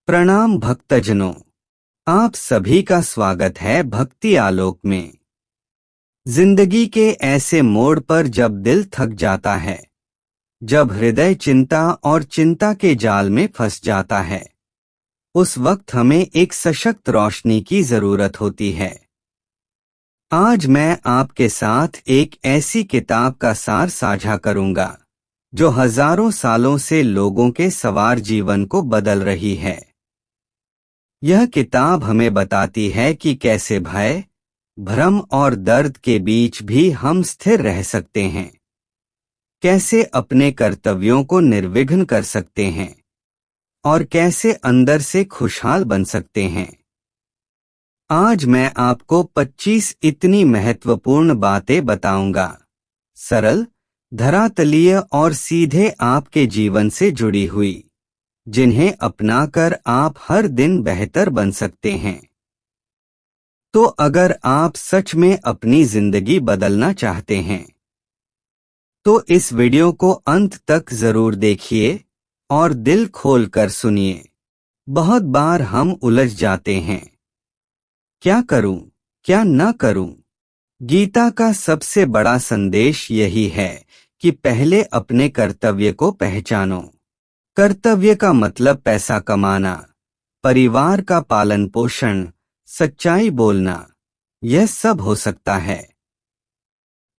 प्रणाम भक्तजनों, आप सभी का स्वागत है भक्ति आलोक में। जिंदगी के ऐसे मोड़ पर जब दिल थक जाता है, जब हृदय चिंता और चिंता के जाल में फंस जाता है, उस वक्त हमें एक सशक्त रोशनी की जरूरत होती है। आज मैं आपके साथ एक ऐसी किताब का सार साझा करूंगा जो हजारों सालों से लोगों के सवार जीवन को बदल रही है। यह किताब हमें बताती है कि कैसे भय, भ्रम और दर्द के बीच भी हम स्थिर रह सकते हैं, कैसे अपने कर्तव्यों को निर्विघ्न कर सकते हैं और कैसे अंदर से खुशहाल बन सकते हैं। आज मैं आपको 25 इतनी महत्वपूर्ण बातें बताऊंगा, सरल, धरातलीय और सीधे आपके जीवन से जुड़ी हुई, जिन्हें अपनाकर आप हर दिन बेहतर बन सकते हैं। तो अगर आप सच में अपनी जिंदगी बदलना चाहते हैं, तो इस वीडियो को अंत तक जरूर देखिए और दिल खोल कर सुनिए। बहुत बार हम उलझ जाते हैं, क्या करूं, क्या न करूं। गीता का सबसे बड़ा संदेश यही है कि पहले अपने कर्तव्य को पहचानो। कर्तव्य का मतलब पैसा कमाना, परिवार का पालन पोषण, सच्चाई बोलना, यह सब हो सकता है।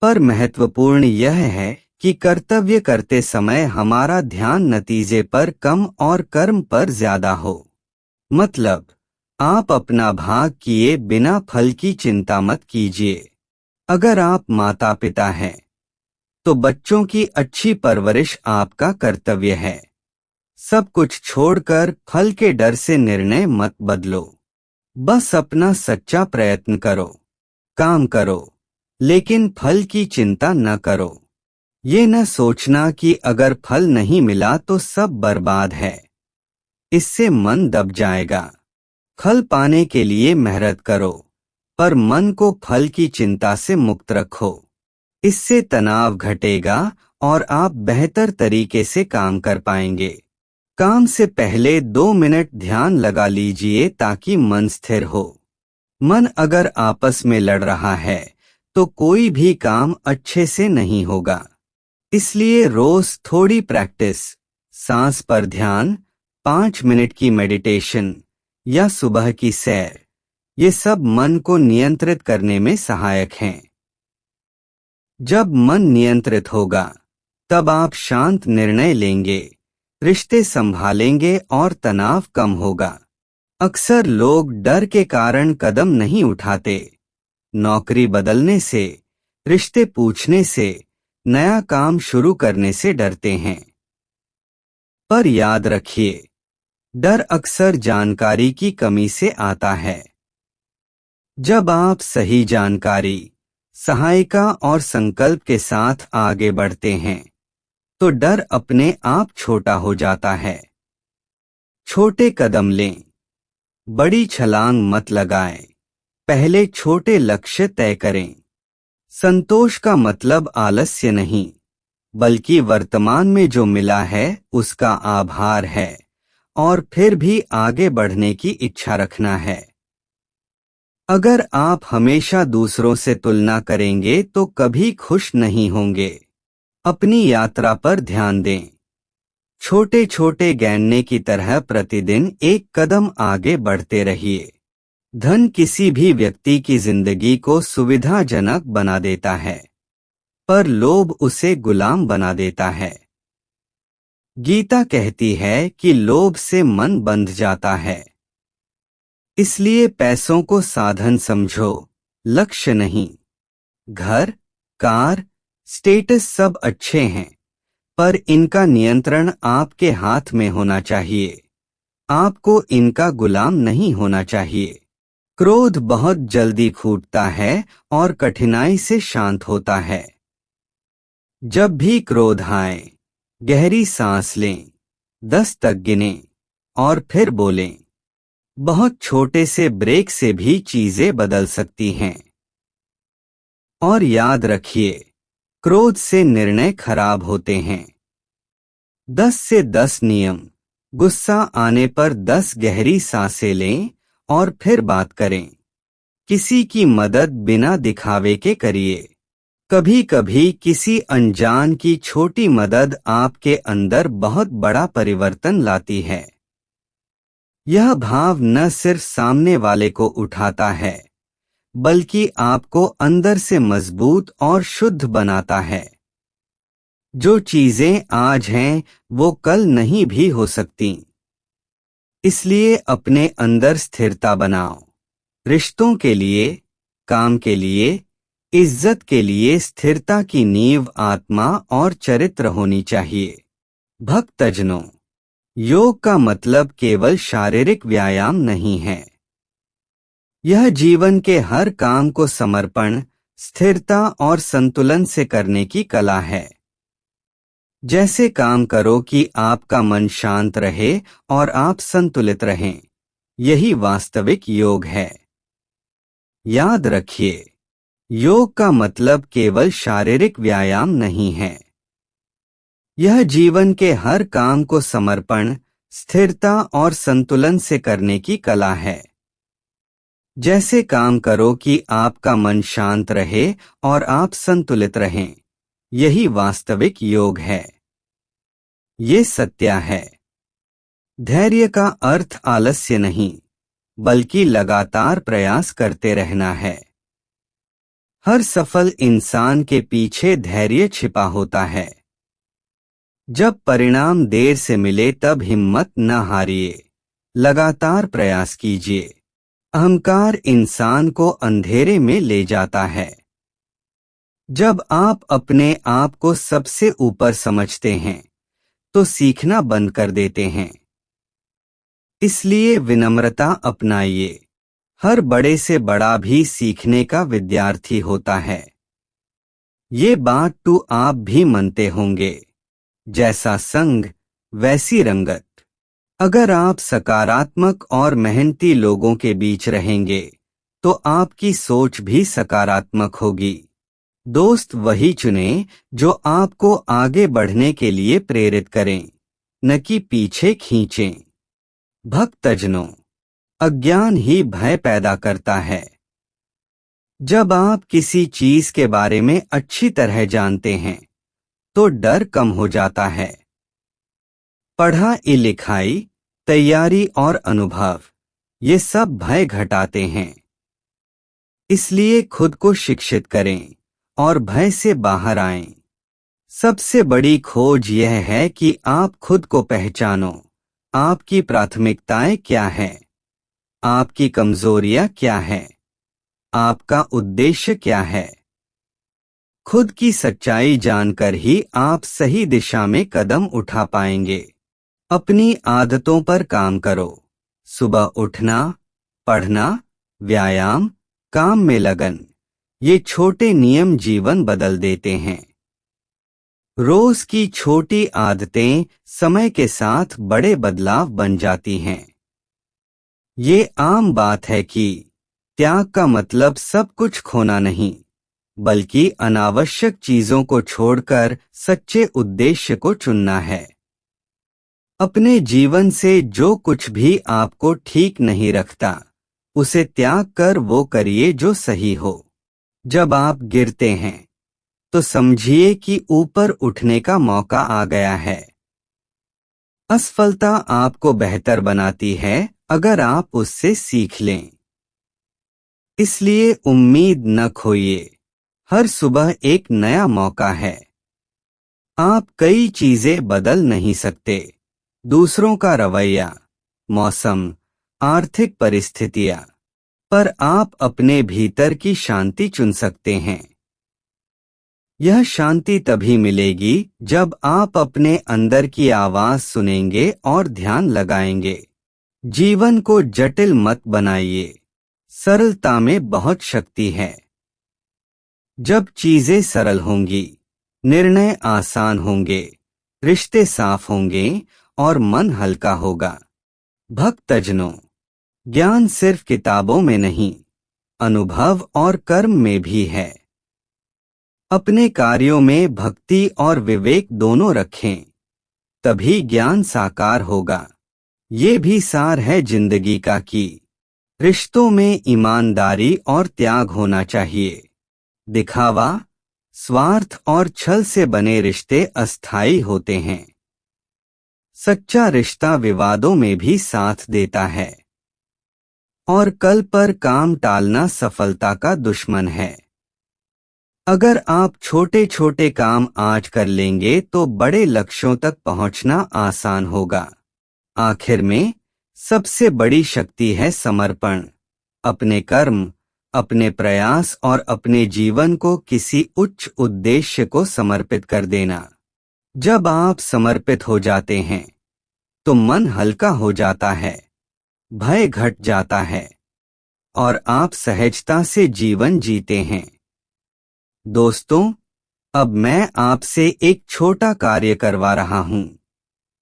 पर महत्वपूर्ण यह है कि कर्तव्य करते समय हमारा ध्यान नतीजे पर कम और कर्म पर ज्यादा हो। मतलब, आप अपना भाग किए बिना फल की चिंता मत कीजिए। अगर आप माता पिता हैं, तो बच्चों की अच्छी परवरिश आपका कर्तव्य है। सब कुछ छोड़कर फल के डर से निर्णय मत बदलो। बस अपना सच्चा प्रयत्न करो, काम करो, लेकिन फल की चिंता न करो। ये न सोचना कि अगर फल नहीं मिला तो सब बर्बाद है, इससे मन दब जाएगा। फल पाने के लिए मेहनत करो, पर मन को फल की चिंता से मुक्त रखो। इससे तनाव घटेगा और आप बेहतर तरीके से काम कर पाएंगे। काम से पहले 2 मिनट ध्यान लगा लीजिए ताकि मन स्थिर हो। मन अगर आपस में लड़ रहा है तो कोई भी काम अच्छे से नहीं होगा। इसलिए रोज थोड़ी प्रैक्टिस, सांस पर ध्यान, 5 मिनट की मेडिटेशन या सुबह की सैर, ये सब मन को नियंत्रित करने में सहायक हैं। जब मन नियंत्रित होगा, तब आप शांत निर्णय लेंगे, रिश्ते संभालेंगे और तनाव कम होगा। अक्सर लोग डर के कारण कदम नहीं उठाते। नौकरी बदलने से, रिश्ते पूछने से, नया काम शुरू करने से डरते हैं। पर याद रखिए, डर अक्सर जानकारी की कमी से आता है। जब आप सही जानकारी, सहायता और संकल्प के साथ आगे बढ़ते हैं, तो डर अपने आप छोटा हो जाता है। छोटे कदम लें, बड़ी छलांग मत लगाएं। पहले छोटे लक्ष्य तय करें। संतोष का मतलब आलस्य नहीं, बल्कि वर्तमान में जो मिला है उसका आभार है और फिर भी आगे बढ़ने की इच्छा रखना है। अगर आप हमेशा दूसरों से तुलना करेंगे तो कभी खुश नहीं होंगे। अपनी यात्रा पर ध्यान दें। छोटे छोटे गैंडने की तरह प्रतिदिन एक कदम आगे बढ़ते रहिए। धन किसी भी व्यक्ति की जिंदगी को सुविधाजनक बना देता है, पर लोभ उसे गुलाम बना देता है। गीता कहती है कि लोभ से मन बंध जाता है। इसलिए पैसों को साधन समझो, लक्ष्य नहीं। घर, कार, स्टेटस सब अच्छे हैं, पर इनका नियंत्रण आपके हाथ में होना चाहिए। आपको इनका गुलाम नहीं होना चाहिए। क्रोध बहुत जल्दी फूटता है और कठिनाई से शांत होता है। जब भी क्रोध आए, गहरी सांस लें, 10 तक गिनें और फिर बोलें। बहुत छोटे से ब्रेक से भी चीजें बदल सकती हैं। और याद रखिए, क्रोध से निर्णय खराब होते हैं। 10 से 10 नियम, गुस्सा आने पर 10 गहरी सांसें लें और फिर बात करें। किसी की मदद बिना दिखावे के करिए। कभी कभी किसी अनजान की छोटी मदद आपके अंदर बहुत बड़ा परिवर्तन लाती है। यह भाव न सिर्फ सामने वाले को उठाता है, बल्कि आपको अंदर से मजबूत और शुद्ध बनाता है। जो चीजें आज हैं, वो कल नहीं भी हो सकती। इसलिए अपने अंदर स्थिरता बनाओ। रिश्तों के लिए, काम के लिए, इज्जत के लिए स्थिरता की नींव आत्मा और चरित्र होनी चाहिए। भक्तजनों, योग का मतलब केवल शारीरिक व्यायाम नहीं है। यह जीवन के हर काम को समर्पण, स्थिरता और संतुलन से करने की कला है। जैसे काम करो कि आपका मन शांत रहे और आप संतुलित रहें, यही वास्तविक योग है। याद रखिए, योग का मतलब केवल शारीरिक व्यायाम नहीं है। यह जीवन के हर काम को समर्पण, स्थिरता और संतुलन से करने की कला है। जैसे काम करो कि आपका मन शांत रहे और आप संतुलित रहें, यही वास्तविक योग है। ये सत्य है। धैर्य का अर्थ आलस्य नहीं, बल्कि लगातार प्रयास करते रहना है। हर सफल इंसान के पीछे धैर्य छिपा होता है। जब परिणाम देर से मिले तब हिम्मत न हारिए, लगातार प्रयास कीजिए। अहंकार इंसान को अंधेरे में ले जाता है। जब आप अपने आप को सबसे ऊपर समझते हैं, तो सीखना बंद कर देते हैं। इसलिए विनम्रता अपनाइए। हर बड़े से बड़ा भी सीखने का विद्यार्थी होता है। ये बात तो आप भी मानते होंगे। जैसा संग, वैसी रंगत। अगर आप सकारात्मक और मेहनती लोगों के बीच रहेंगे, तो आपकी सोच भी सकारात्मक होगी। दोस्त वही चुनें जो आपको आगे बढ़ने के लिए प्रेरित करें, न कि पीछे खींचें। भक्तजनों, अज्ञान ही भय पैदा करता है। जब आप किसी चीज के बारे में अच्छी तरह जानते हैं, तो डर कम हो जाता है। पढ़ाई लिखाई, तैयारी और अनुभव, ये सब भय घटाते हैं। इसलिए खुद को शिक्षित करें और भय से बाहर आएं। सबसे बड़ी खोज यह है कि आप खुद को पहचानो। आपकी प्राथमिकताएं क्या हैं? आपकी कमजोरियां क्या हैं? आपका उद्देश्य क्या है? खुद की सच्चाई जानकर ही आप सही दिशा में कदम उठा पाएंगे। अपनी आदतों पर काम करो। सुबह उठना, पढ़ना, व्यायाम, काम में लगन, ये छोटे नियम जीवन बदल देते हैं। रोज की छोटी आदतें समय के साथ बड़े बदलाव बन जाती हैं। ये आम बात है कि त्याग का मतलब सब कुछ खोना नहीं, बल्कि अनावश्यक चीजों को छोड़कर सच्चे उद्देश्य को चुनना है। अपने जीवन से जो कुछ भी आपको ठीक नहीं रखता, उसे त्याग कर वो करिए जो सही हो। जब आप गिरते हैं, तो समझिए कि ऊपर उठने का मौका आ गया है। असफलता आपको बेहतर बनाती है अगर आप उससे सीख लें। इसलिए उम्मीद न खोइए। हर सुबह एक नया मौका है। आप कई चीजें बदल नहीं सकते, दूसरों का रवैया, मौसम, आर्थिक परिस्थितियां, पर आप अपने भीतर की शांति चुन सकते हैं। यह शांति तभी मिलेगी जब आप अपने अंदर की आवाज सुनेंगे और ध्यान लगाएंगे। जीवन को जटिल मत बनाइए, सरलता में बहुत शक्ति है। जब चीजें सरल होंगी, निर्णय आसान होंगे, रिश्ते साफ होंगे और मन हल्का होगा। भक्तजनों, ज्ञान सिर्फ किताबों में नहीं, अनुभव और कर्म में भी है। अपने कार्यों में भक्ति और विवेक दोनों रखें, तभी ज्ञान साकार होगा। ये भी सार है जिंदगी का कि रिश्तों में ईमानदारी और त्याग होना चाहिए। दिखावा, स्वार्थ और छल से बने रिश्ते अस्थायी होते हैं। सच्चा रिश्ता विवादों में भी साथ देता है और कल पर काम टालना सफलता का दुश्मन है। अगर आप छोटे छोटे काम आज कर लेंगे तो बड़े लक्ष्यों तक पहुंचना आसान होगा। आखिर में सबसे बड़ी शक्ति है समर्पण। अपने कर्म, अपने प्रयास और अपने जीवन को किसी उच्च उद्देश्य को समर्पित कर देना। जब आप समर्पित हो जाते हैं तो मन हल्का हो जाता है, भय घट जाता है और आप सहजता से जीवन जीते हैं। दोस्तों, अब मैं आपसे एक छोटा कार्य करवा रहा हूं।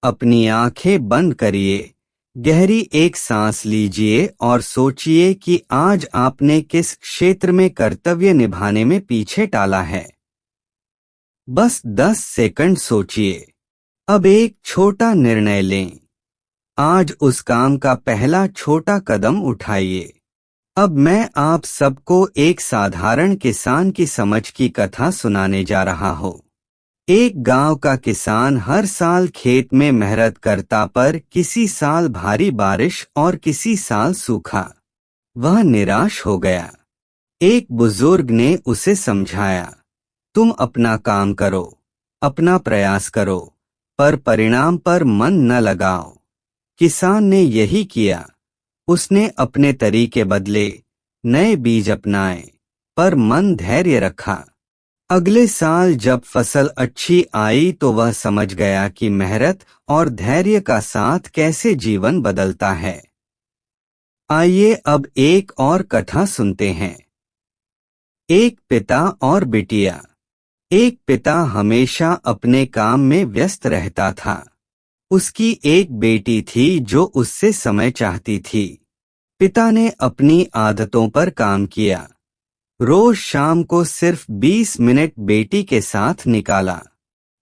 अपनी आंखें बंद करिए, गहरी एक सांस लीजिए और सोचिए कि आज आपने किस क्षेत्र में कर्तव्य निभाने में पीछे टाला है। बस 10 सेकंड सोचिए। अब एक छोटा निर्णय लें। आज उस काम का पहला छोटा कदम उठाइए। अब मैं आप सबको एक साधारण किसान की समझ की कथा सुनाने जा रहा हूँ। एक गांव का किसान हर साल खेत में मेहनत करता, पर किसी साल भारी बारिश और किसी साल सूखा। वह निराश हो गया। एक बुजुर्ग ने उसे समझाया, तुम अपना काम करो, अपना प्रयास करो, पर परिणाम पर मन न लगाओ। किसान ने यही किया। उसने अपने तरीके बदले, नए बीज अपनाए, पर मन धैर्य रखा। अगले साल जब फसल अच्छी आई तो वह समझ गया कि मेहनत और धैर्य का साथ कैसे जीवन बदलता है। आइए अब एक और कथा सुनते हैं। एक पिता और बिटिया। एक पिता हमेशा अपने काम में व्यस्त रहता था। उसकी एक बेटी थी जो उससे समय चाहती थी। पिता ने अपनी आदतों पर काम किया। रोज शाम को सिर्फ 20 मिनट बेटी के साथ निकाला।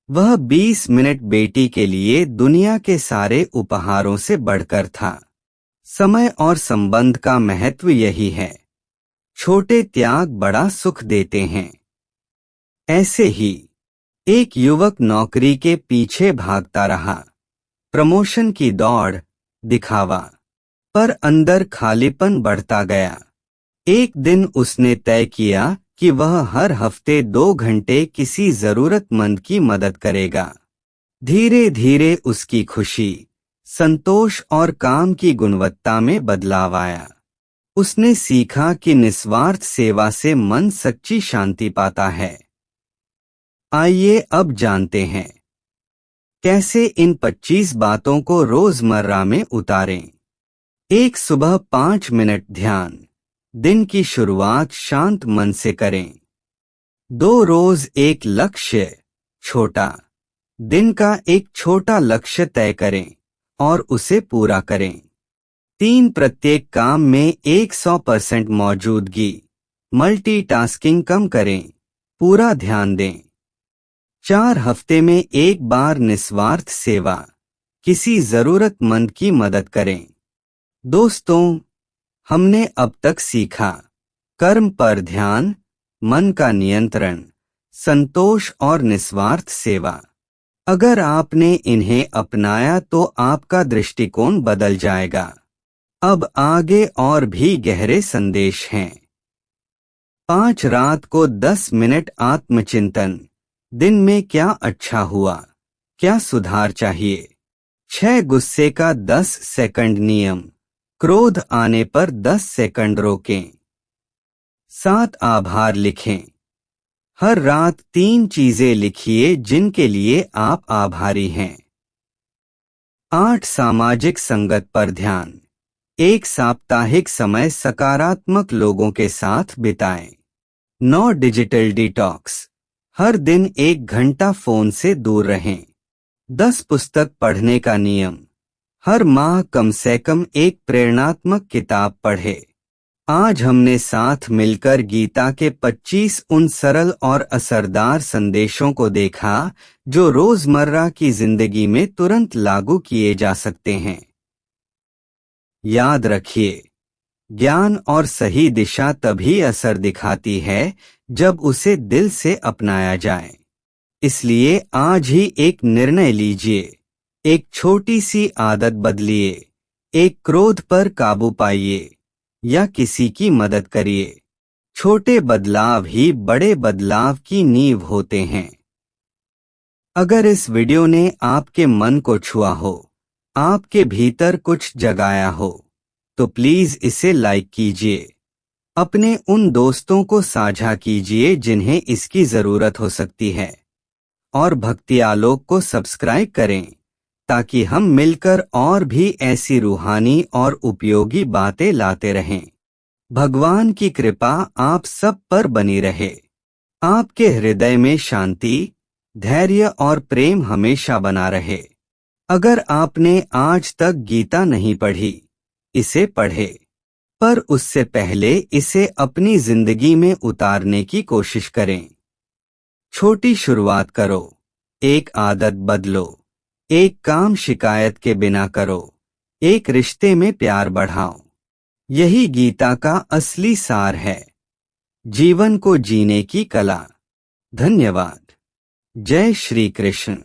वह 20 मिनट बेटी के लिए दुनिया के सारे उपहारों से बढ़कर था। समय और संबंध का महत्व यही है। छोटे त्याग बड़ा सुख देते हैं। ऐसे ही एक युवक नौकरी के पीछे भागता रहा। प्रमोशन की दौड़, दिखावा, पर अंदर खालीपन बढ़ता गया। एक दिन उसने तय किया कि वह हर हफ्ते 2 घंटे किसी जरूरतमंद की मदद करेगा। धीरे धीरे उसकी खुशी, संतोष और काम की गुणवत्ता में बदलाव आया। उसने सीखा कि निस्वार्थ सेवा से मन सच्ची शांति पाता है। आइए अब जानते हैं कैसे इन 25 बातों को रोजमर्रा में उतारें। एक सुबह 5 मिनट ध्यान। दिन की शुरुआत शांत मन से करें। 2 रोज एक लक्ष्य, छोटा। दिन का एक छोटा लक्ष्य तय करें और उसे पूरा करें। 3 प्रत्येक काम में 100% मौजूदगी, मल्टीटास्किंग कम करें, पूरा ध्यान दें। 4 हफ्ते में एक बार निस्वार्थ सेवा, किसी जरूरतमंद की मदद करें। दोस्तों, हमने अब तक सीखा कर्म पर ध्यान, मन का नियंत्रण, संतोष और निस्वार्थ सेवा। अगर आपने इन्हें अपनाया तो आपका दृष्टिकोण बदल जाएगा। अब आगे और भी गहरे संदेश हैं। 5 रात को 10 मिनट आत्मचिंतन। दिन में क्या अच्छा हुआ, क्या सुधार चाहिए। 6 गुस्से का 10 सेकंड नियम। क्रोध आने पर 10 सेकंड रोकें। 7 आभार लिखें। हर रात 3 चीजें लिखिए जिनके लिए आप आभारी हैं। 8 सामाजिक संगत पर ध्यान। एक साप्ताहिक समय सकारात्मक लोगों के साथ बिताएं। 9 डिजिटल डिटॉक्स। हर दिन 1 घंटा फोन से दूर रहें। 10 पुस्तक पढ़ने का नियम। हर माह कम से कम एक प्रेरणात्मक किताब पढ़े। आज हमने साथ मिलकर गीता के 25 उन सरल और असरदार संदेशों को देखा जो रोजमर्रा की जिंदगी में तुरंत लागू किए जा सकते हैं। याद रखिए, ज्ञान और सही दिशा तभी असर दिखाती है जब उसे दिल से अपनाया जाए। इसलिए आज ही एक निर्णय लीजिए, एक छोटी सी आदत बदलिए, एक क्रोध पर काबू पाइए या किसी की मदद करिए। छोटे बदलाव ही बड़े बदलाव की नींव होते हैं। अगर इस वीडियो ने आपके मन को छुआ हो, आपके भीतर कुछ जगाया हो, तो प्लीज इसे लाइक कीजिए। अपने उन दोस्तों को साझा कीजिए जिन्हें इसकी जरूरत हो सकती है, और भक्ति आलोक को सब्सक्राइब करें ताकि हम मिलकर और भी ऐसी रूहानी और उपयोगी बातें लाते रहें। भगवान की कृपा आप सब पर बनी रहे। आपके हृदय में शांति, धैर्य और प्रेम हमेशा बना रहे। अगर आपने आज तक गीता नहीं पढ़ी, इसे पढ़े, पर उससे पहले इसे अपनी जिंदगी में उतारने की कोशिश करें। छोटी शुरुआत करो, एक आदत बदलो, एक काम शिकायत के बिना करो, एक रिश्ते में प्यार बढ़ाओ। यही गीता का असली सार है, जीवन को जीने की कला। धन्यवाद। जय श्री कृष्ण।